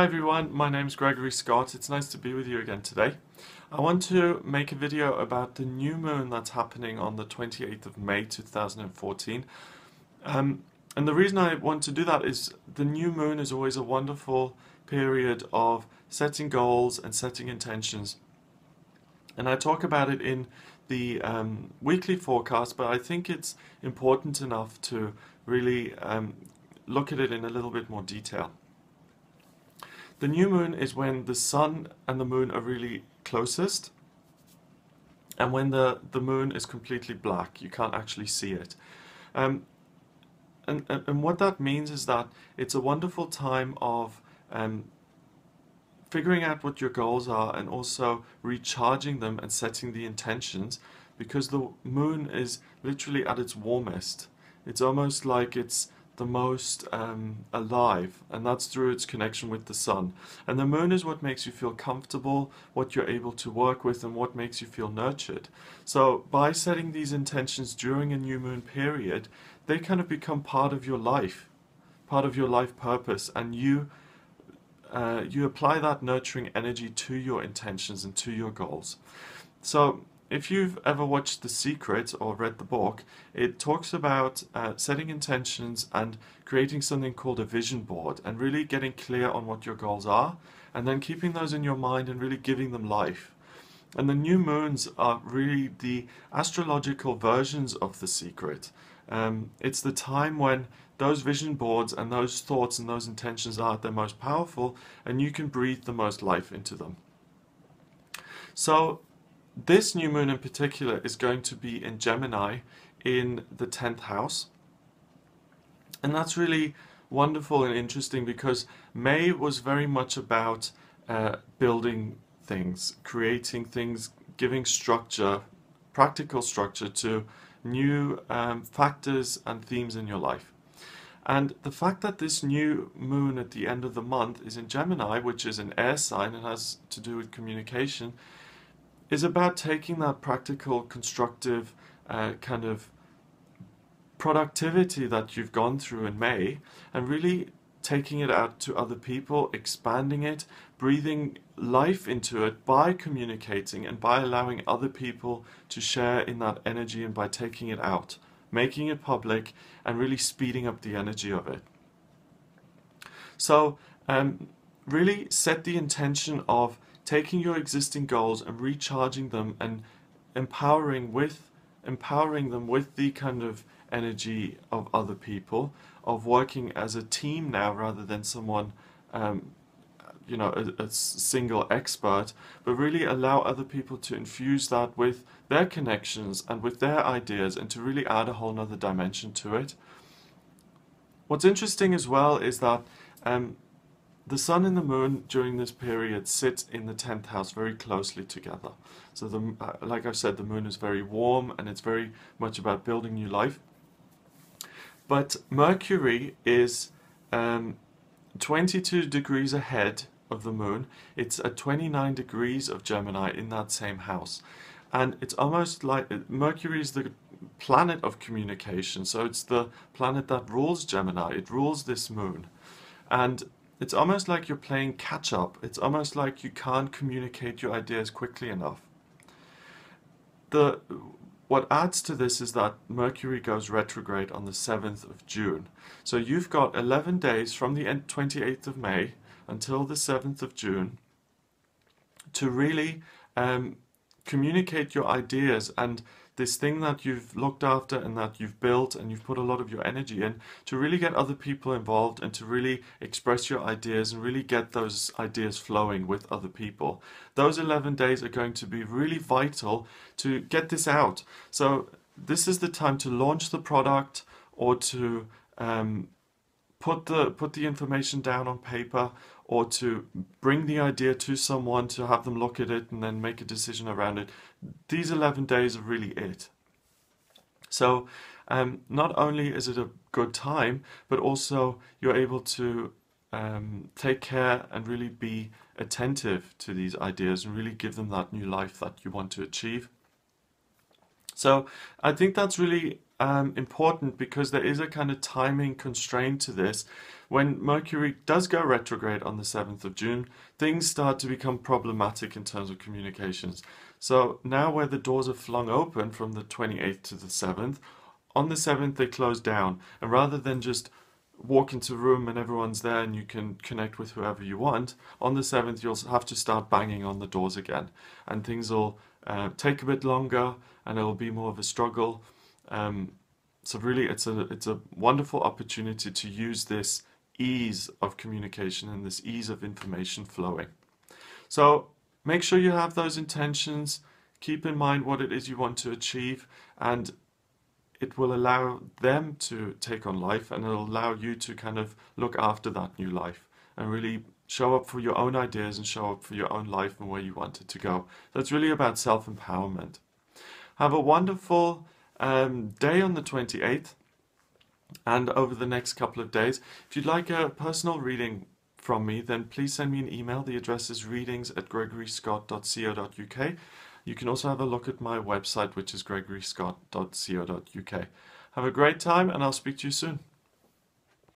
everyone, my name is Gregory Scott. It's nice to be with you again today. I want to make a video about the new moon that's happening on the 28th of May 2014. And the reason I want to do that is the new moon is always a wonderful period of setting goals and setting intentions. And I talk about it in the weekly forecast, but I think it's important enough to really look at it in a little bit more detail. The new moon is when the sun and the moon are really closest, and when the moon is completely black, you can't actually see it. And what that means is that it's a wonderful time of figuring out what your goals are and also recharging them and setting the intentions, because the moon is literally at its warmest. It's almost like it's the most alive, and that's through its connection with the sun. And the moon is what makes you feel comfortable, what you're able to work with, and what makes you feel nurtured. So by setting these intentions during a new moon period, they kind of become part of your life purpose, and you apply that nurturing energy to your intentions and to your goals. So if you've ever watched The Secret or read the book, it talks about setting intentions and creating something called a vision board, and really getting clear on what your goals are, and then keeping those in your mind and really giving them life. And the new moons are really the astrological versions of The Secret. It's the time when those vision boards and those thoughts and those intentions are at their most powerful, and you can breathe the most life into them. So this new moon in particular is going to be in Gemini in the 10th house. And that's really wonderful and interesting, because May was very much about building things, creating things, giving structure, practical structure to new factors and themes in your life. And the fact that this new moon at the end of the month is in Gemini, which is an air sign and has to do with communication, is about taking that practical, constructive kind of productivity that you've gone through in May and really taking it out to other people, expanding it, breathing life into it by communicating and by allowing other people to share in that energy, and by taking it out, making it public, and really speeding up the energy of it. So really set the intention of taking your existing goals and recharging them and empowering them with the kind of energy of other people, of working as a team now rather than someone, a single expert, but really allow other people to infuse that with their connections and with their ideas, and to really add a whole nother dimension to it. What's interesting as well is that the sun and the moon during this period sit in the 10th house very closely together. So like I've said, the moon is very warm, and it's very much about building new life. But Mercury is 22 degrees ahead of the moon. It's at 29 degrees of Gemini in that same house. And it's almost like Mercury is the planet of communication. So it's the planet that rules Gemini. It rules this moon. And it's almost like you're playing catch up. It's almost like you can't communicate your ideas quickly enough. What adds to this is that Mercury goes retrograde on the 7th of June. So you've got 11 days from the 28th of May until the 7th of June to really communicate your ideas and this thing that you've looked after and that you've built and you've put a lot of your energy in, to really get other people involved and to really express your ideas and really get those ideas flowing with other people. Those 11 days are going to be really vital to get this out. So this is the time to launch the product, or to put the information down on paper, or to bring the idea to someone to have them look at it and then make a decision around it. These 11 days are really it. So not only is it a good time, but also you're able to take care and really be attentive to these ideas and really give them that new life that you want to achieve. So I think that's really important because there is a kind of timing constraint to this. When Mercury does go retrograde on the 7th of June, things start to become problematic in terms of communications. So now where the doors are flung open from the 28th to the 7th, on the 7th they close down. And rather than just walk into a room and everyone's there and you can connect with whoever you want, on the 7th you'll have to start banging on the doors again. And things will take a bit longer and it'll be more of a struggle. So really it's a wonderful opportunity to use this ease of communication and this ease of information flowing. So make sure you have those intentions, keep in mind what it is you want to achieve, and it will allow them to take on life, and it'll allow you to kind of look after that new life and really show up for your own ideas and show up for your own life and where you want it to go. So it's really about self-empowerment. Have a wonderful day on the 28th and over the next couple of days. If you'd like a personal reading from me, then please send me an email. The address is readings@gregoryscott.co.uk. You can also have a look at my website, which is gregoryscott.co.uk. Have a great time, and I'll speak to you soon.